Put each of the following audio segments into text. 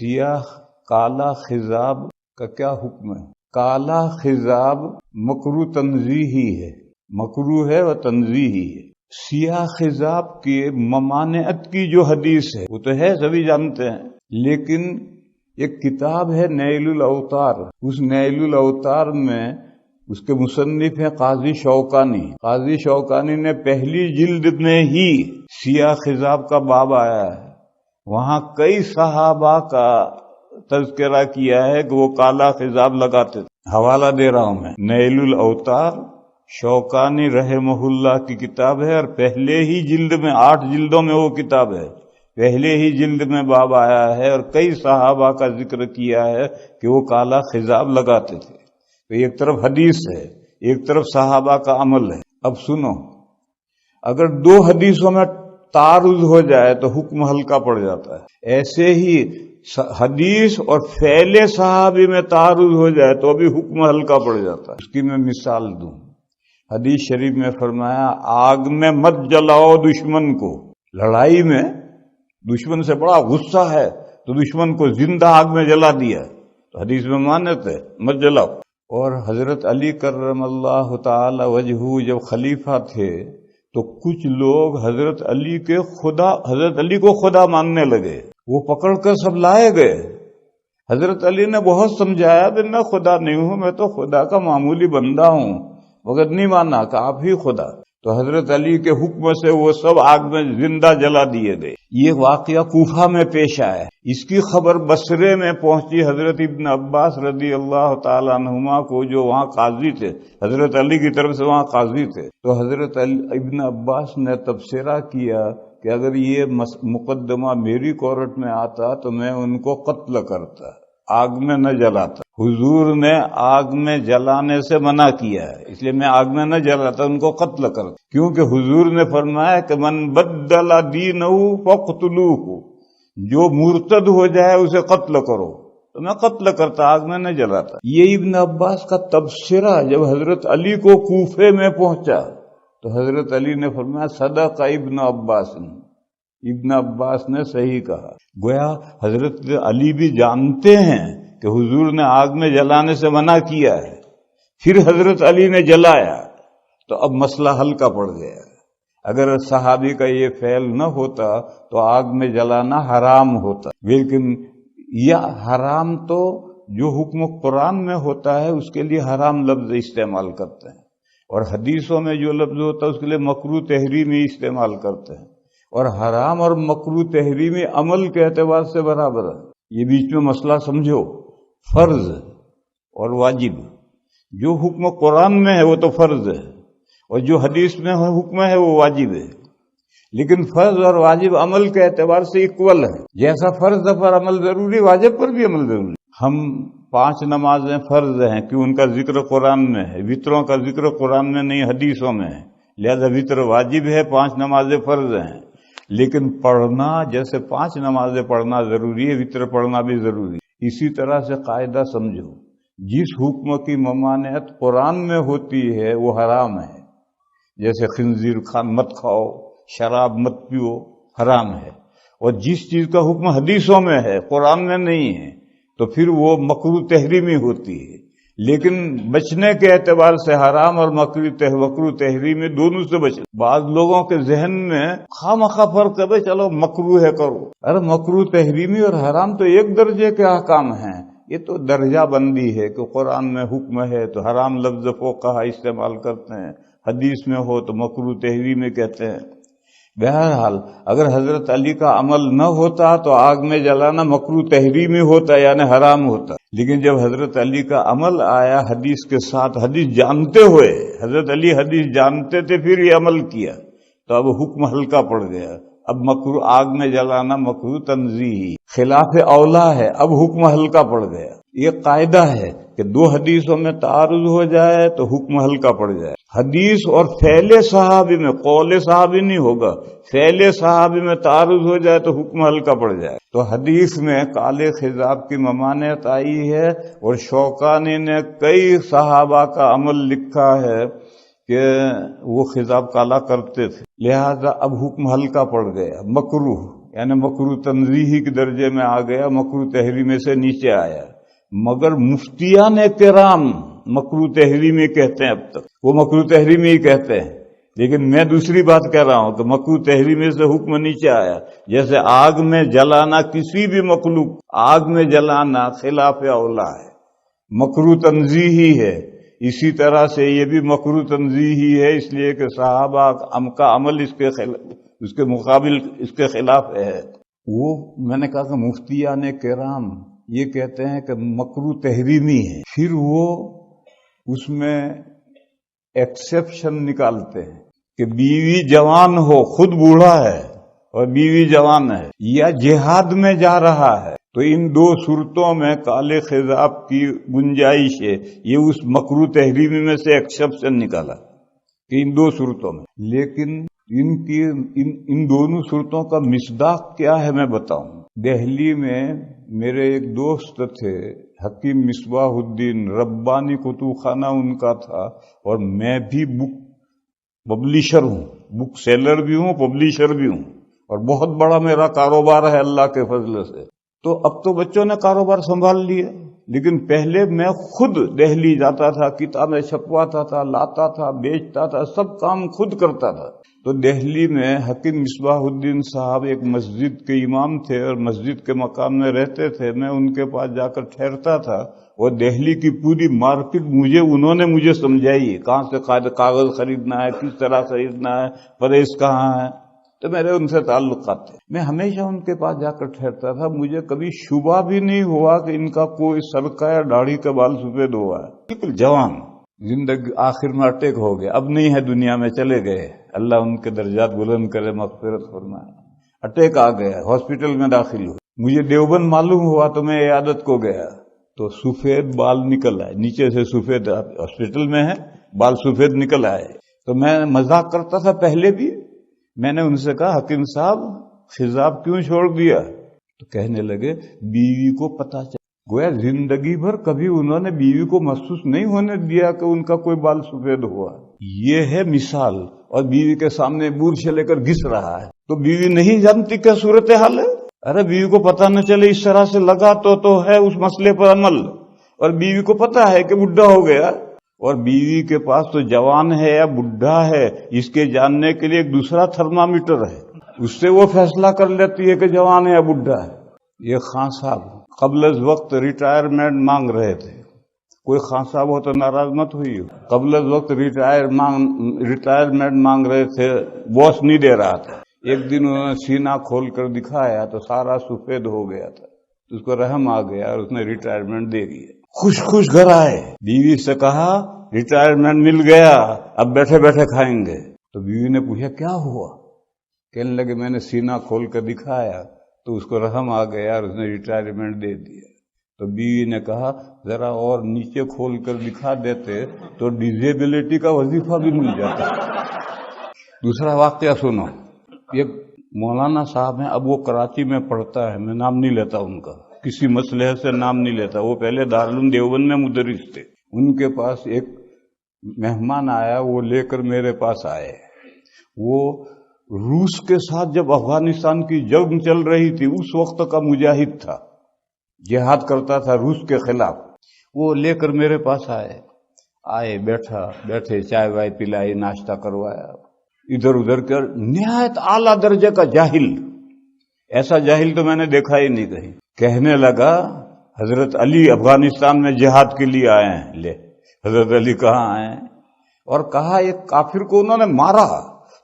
سیاہ کالا خضاب کا کیا حکم ہے؟ کالا خضاب مکروہ تنزیہی ہے، مکروہ ہے و تنزیہی ہے۔ سیاہ خضاب کی ممانعت کی جو حدیث ہے وہ تو ہے، سبھی جانتے ہیں، لیکن ایک کتاب ہے نیل الاوطار، اس نیل الاوطار میں اس کے مصنف ہیں قاضی شوکانی۔ قاضی شوکانی نے پہلی جلد میں ہی سیاہ خضاب کا باب آیا ہے، وہاں کئی صحابہ کا تذکرہ کیا ہے کہ وہ کالا خضاب لگاتے تھے۔ حوالہ دے رہا ہوں میں، نیل الاوطار شوکانی رحمہ اللہ کی کتاب ہے، اور پہلے ہی جلد میں 8 جلدوں میں وہ کتاب ہے، پہلے ہی جلد میں باب آیا ہے اور کئی صحابہ کا ذکر کیا ہے کہ وہ کالا خضاب لگاتے تھے۔ تو ایک طرف حدیث ہے، ایک طرف صحابہ کا عمل ہے۔ اب سنو، اگر 2 حدیثوں میں تعارض ہو جائے تو حکم ہلکا پڑ جاتا ہے، ایسے ہی حدیث اور فعل صحابی میں تعارض ہو جائے تو ابھی حکم ہلکا پڑ جاتا ہے۔ اس کی میں مثال دوں، حدیث شریف میں فرمایا آگ میں مت جلاؤ دشمن کو۔ لڑائی میں دشمن سے بڑا غصہ ہے تو دشمن کو زندہ آگ میں جلا دیا، تو حدیث میں مانت ہے مت جلاؤ۔ اور حضرت علی کرم اللہ تعالی وجہہ جب خلیفہ تھے تو کچھ لوگ حضرت علی کو خدا ماننے لگے، وہ پکڑ کر سب لائے گئے۔ حضرت علی نے بہت سمجھایا کہ میں خدا نہیں ہوں، میں تو خدا کا معمولی بندہ ہوں، مگر نہیں مانا کہ آپ ہی خدا۔ تو حضرت علی کے حکم سے وہ سب آگ میں زندہ جلا دیے گئے۔ یہ واقعہ کوفہ میں پیش آیا، اس کی خبر بصرے میں پہنچی حضرت ابن عباس رضی اللہ تعالی عنہما کو، جو وہاں قاضی تھے، حضرت علی کی طرف سے وہاں قاضی تھے۔ تو حضرت ابن عباس نے تبصرہ کیا کہ اگر یہ مقدمہ میری کورٹ میں آتا تو میں ان کو قتل کرتا، آگ میں نہ جلاتا۔ حضور نے آگ میں جلانے سے منع کیا ہے، اس لیے میں آگ میں نہ جلاتا، ان کو قتل کرتا، کیونکہ حضور نے فرمایا کہ من بدل دینہ فاقتلوہ، جو مرتد ہو جائے اسے قتل کرو، تو میں قتل کرتا، آگ میں نہ جلاتا۔ یہ ابن عباس کا تبصرہ جب حضرت علی کو کوفے میں پہنچا تو حضرت علی نے فرمایا صدق ابن عباس، ابن عباس نے صحیح کہا۔ گویا حضرت علی بھی جانتے ہیں کہ حضور نے آگ میں جلانے سے منع کیا ہے، پھر حضرت علی نے جلایا تو اب مسئلہ ہلکا پڑ گیا۔ اگر صحابی کا یہ فعل نہ ہوتا تو آگ میں جلانا حرام ہوتا، لیکن یہ حرام تو جو حکم قرآن میں ہوتا ہے اس کے لیے حرام لفظ استعمال کرتے ہیں، اور حدیثوں میں جو لفظ ہوتا ہے اس کے لیے مکروہ تحریمی استعمال کرتے ہیں، اور حرام اور مکروہ تحریمی عمل کے اعتبار سے برابر ہے۔ یہ بیچ میں مسئلہ سمجھو، فرض اور واجب، جو حکم قرآن میں ہے وہ تو فرض ہے، اور جو حدیث میں حکم ہے وہ واجب ہے، لیکن فرض اور واجب عمل کے اعتبار سے اکول ہے۔ جیسا فرض پر عمل ضروری، واجب پر بھی عمل ضروری۔ ہم 5 نمازیں فرض ہیں کہ ان کا ذکر قرآن میں ہے، وطروں کا ذکر قرآن میں نہیں حدیثوں میں ہے، لہذا وطر واجب ہے، 5 نمازیں فرض ہیں، لیکن پڑھنا جیسے 5 نمازیں پڑھنا ضروری ہے، وطر پڑھنا بھی ضروری ہے۔ اسی طرح سے قاعدہ سمجھو، جس حکم کی ممانعت قرآن میں ہوتی ہے وہ حرام ہے، جیسے خنزیر مت کھاؤ، شراب مت پیو، حرام ہے، اور جس چیز کا حکم حدیثوں میں ہے قرآن میں نہیں ہے تو پھر وہ مکروہ تحریمی ہوتی ہے، لیکن بچنے کے اعتبار سے حرام اور مکروہ تحریمی دونوں سے بچنا۔ بعض لوگوں کے ذہن میں خواہ فرق ہے، بھائی چلو مکروہ ہے کرو، ارے مکروہ تحریمی اور حرام تو ایک درجے کے احکام ہیں، یہ تو درجہ بندی ہے کہ قرآن میں حکم ہے تو حرام لفظ فقہا استعمال کرتے ہیں، حدیث میں ہو تو مکروہ تحریمی کہتے ہیں۔ بہرحال اگر حضرت علی کا عمل نہ ہوتا تو آگ میں جلانا مکروہ تحریمی ہوتا، یعنی حرام ہوتا، لیکن جب حضرت علی کا عمل آیا حدیث کے ساتھ، حدیث جانتے ہوئے، حضرت علی حدیث جانتے تھے پھر یہ عمل کیا، تو اب حکم ہلکا پڑ گیا، اب مکروہ آگ میں جلانا مکروہ تنزیہی خلاف اولا ہے، اب حکم ہلکا پڑ گیا۔ یہ قاعدہ ہے کہ 2 حدیثوں میں تعارض ہو جائے تو حکم ہلکا پڑ جائے۔ حدیث اور فعل صحابی میں، قول صحابی نہیں ہوگا، فعل صحابی میں تعارض ہو جائے تو حکم ہلکا پڑ جائے۔ تو حدیث میں کالے خضاب کی ممانعت آئی ہے، اور شوکانی نے کئی صحابہ کا عمل لکھا ہے کہ وہ خضاب کالا کرتے تھے، لہذا اب حکم ہلکا پڑ گیا، مکروہ یعنی مکروہ تنزیہی کے درجے میں آ گیا، مکروہ تحریمی سے نیچے آیا، مگر مفتیان کرام مکروہ تحریمی کہتے ہیں، اب تک وہ مکروہ تحریمی ہی کہتے ہیں، لیکن میں دوسری بات کہہ رہا ہوں کہ مکروہ تحریمی سے حکم نیچے آیا، جیسے آگ میں جلانا کسی بھی مخلوق، آگ میں جلانا خلاف اولا ہے، مکروہ تنزیہی ہے، اسی طرح سے یہ بھی مکروہ تنزیہی ہے، اس لیے کہ صحابہ کا عمل اس کے مقابل اس کے خلاف ہے۔ وہ میں نے کہا کہ مفتیان کرام یہ کہتے ہیں کہ مکروہ تحریمی ہے، پھر وہ اس میں ایکسیپشن نکالتے ہیں کہ بیوی جوان ہو، خود بوڑھا ہے اور بیوی جوان ہے، یا جہاد میں جا رہا ہے، تو ان دو صورتوں میں کالے خضاب کی گنجائش ہے، یہ اس مکروہ تحریمی میں سے ایکسیپشن نکالا کہ ان دو صورتوں میں۔ لیکن ان دونوں صورتوں کا مصداق کیا ہے میں بتاؤں۔ دہلی میں میرے ایک دوست تھے حکیم مصباح الدین، ربانی کتب خانہ ان کا تھا، اور میں بھی بک پبلیشر ہوں، بک سیلر بھی ہوں، پبلیشر بھی ہوں، اور بہت بڑا میرا کاروبار ہے اللہ کے فضل سے۔ تو اب تو بچوں نے کاروبار سنبھال لیا، لیکن پہلے میں خود دہلی جاتا تھا، کتابیں چھپواتا تھا، لاتا تھا، بیچتا تھا، سب کام خود کرتا تھا۔ تو دہلی میں حکیم مصباح الدین صاحب ایک مسجد کے امام تھے اور مسجد کے مقام میں رہتے تھے، میں ان کے پاس جا کر ٹھہرتا تھا، اور دہلی کی پوری مارکیٹ انہوں نے مجھے سمجھائی، کہاں سے کاغذ خریدنا ہے، کس طرح خریدنا ہے، پریس کہاں ہے، تو میرے ان سے تعلقات تھے، میں ہمیشہ ان کے پاس جا کر ٹھہرتا تھا۔ مجھے کبھی شبہ بھی نہیں ہوا کہ ان کا کوئی سرکہ یا داڑھی کا بال سفید ہوا ہے، بالکل جوان، زندگی آخر میں اٹیک ہو گیا، اب نہیں ہے دنیا میں، چلے گئے، اللہ ان کے درجات بلند کرے، مغفرت فرمائے۔ اٹیک آ گیا، ہاسپٹل میں داخل ہوئے، مجھے دیوبند معلوم ہوا تو میں عیادت کو گیا، تو سفید بال نکل آئے، نیچے سے سفید، ہاسپٹل میں ہے، بال سفید نکل آئے۔ تو میں مذاق کرتا تھا پہلے بھی، میں نے ان سے کہا حکیم صاحب خضاب کیوں چھوڑ دیا؟ تو کہنے لگے بیوی کو پتا چلا، گویا زندگی بھر کبھی انہوں نے بیوی کو محسوس نہیں ہونے دیا کہ ان کا کوئی بال سفید ہوا۔ یہ ہے مثال، اور بیوی کے سامنے برش لے کر گھس رہا ہے، تو بیوی نہیں جانتی کیا صورتحال ہے؟ ارے بیوی کو پتہ نہ چلے، اس طرح سے لگا تو ہے اس مسئلے پر عمل، اور بیوی کو پتہ ہے کہ بڈھا ہو گیا، اور بیوی کے پاس تو جوان ہے یا بڈھا ہے اس کے جاننے کے لیے ایک دوسرا تھرمامیٹر ہے، اس سے وہ فیصلہ کر لیتی ہے کہ جوان ہے یا بڈھا ہے۔ یہ خان صاحب قبل از وقت ریٹائرمنٹ مانگ رہے تھے، کوئی خان صاحب ہو تو ناراض مت ہوئی ہو، قبل از وقت ریٹائرمنٹ مانگ رہے تھے، باس نہیں دے رہا تھا۔ ایک دن انہوں نے سینہ کھول کر دکھایا تو سارا سفید ہو گیا تھا، اس کو رحم آ گیا اور اس نے ریٹائرمنٹ دے دی۔ خوش گھر آئے، بیوی سے کہا ریٹائرمنٹ مل گیا، اب بیٹھے بیٹھے کھائیں گے۔ تو بیوی نے پوچھا کیا ہوا؟ کہنے لگے میں نے سینہ کھول کر دکھایا تو اس کو رحم آ گیا اور اس نے ریٹائرمنٹ دے دیا۔ تو بیوی نے کہا ذرا اور نیچے کھول کر دکھا دیتے تو ڈیزیبلٹی کا وظیفہ بھی مل جاتا۔ دوسرا واقعہ سنو، ایک مولانا صاحب ہیں، اب وہ کراچی میں پڑھتا ہے، میں نام نہیں لیتا ان کا، کسی مسئلے سے نام نہیں لیتا، وہ پہلے دارالعلوم دیوبند میں مدرس تھے۔ ان کے پاس ایک مہمان آیا، وہ لے کر میرے پاس آئے، وہ روس کے ساتھ جب افغانستان کی جنگ چل رہی تھی اس وقت کا مجاہد تھا، جہاد کرتا تھا روس کے خلاف۔ وہ لے کر میرے پاس آئے، بیٹھے چائے وائے پلائی، ناشتہ کروایا، ادھر ادھر کر، نہایت اعلیٰ درجے کا جاہل، ایسا جاہل تو میں نے دیکھا ہی نہیں کہیں۔ کہنے لگا حضرت علی افغانستان میں جہاد کے لیے آئے ہیں۔ لے حضرت علی کہاں آئے ہیں؟ اور کہا ایک کافر کو انہوں نے مارا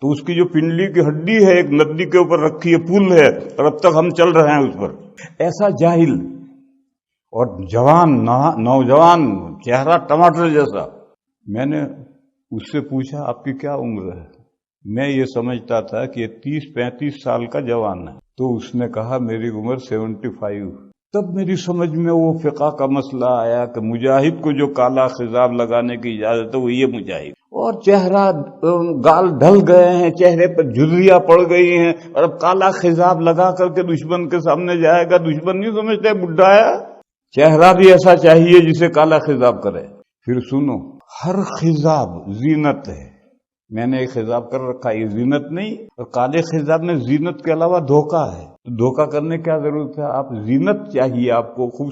تو اس کی جو پنڈلی کی ہڈی ہے ایک ندی کے اوپر رکھی ہے، پل ہے، اور اب تک ہم چل رہے ہیں اس پر۔ ایسا جاہل، اور جوان نوجوان، چہرہ ٹماٹر جیسا۔ میں نے اس سے پوچھا آپ کی کیا عمر ہے؟ میں یہ سمجھتا تھا کہ یہ 30-35 سال کا جوان ہے، تو اس نے کہا میری عمر 75۔ تب میری سمجھ میں وہ فقہ کا مسئلہ آیا کہ مجاہد کو جو کالا خضاب لگانے کی اجازت ہے وہ یہ مجاہد، اور چہرہ گال ڈھل گئے ہیں، چہرے پر جھریاں پڑ گئی ہیں، اور اب کالا خضاب لگا کر کے دشمن کے سامنے جائے گا، دشمن نہیں سمجھتے بڈھا ہے، چہرہ بھی ایسا چاہیے جسے کالا خضاب کرے۔ پھر سنو، ہر خضاب زینت ہے، میں نے ایک خضاب کر رکھا ہے، یہ زینت نہیں، اور کالے خضاب میں زینت کے علاوہ دھوکہ ہے، تو دھوکہ کرنے کیا ضرورت ہے؟ آپ زینت چاہیے، آپ کو خوب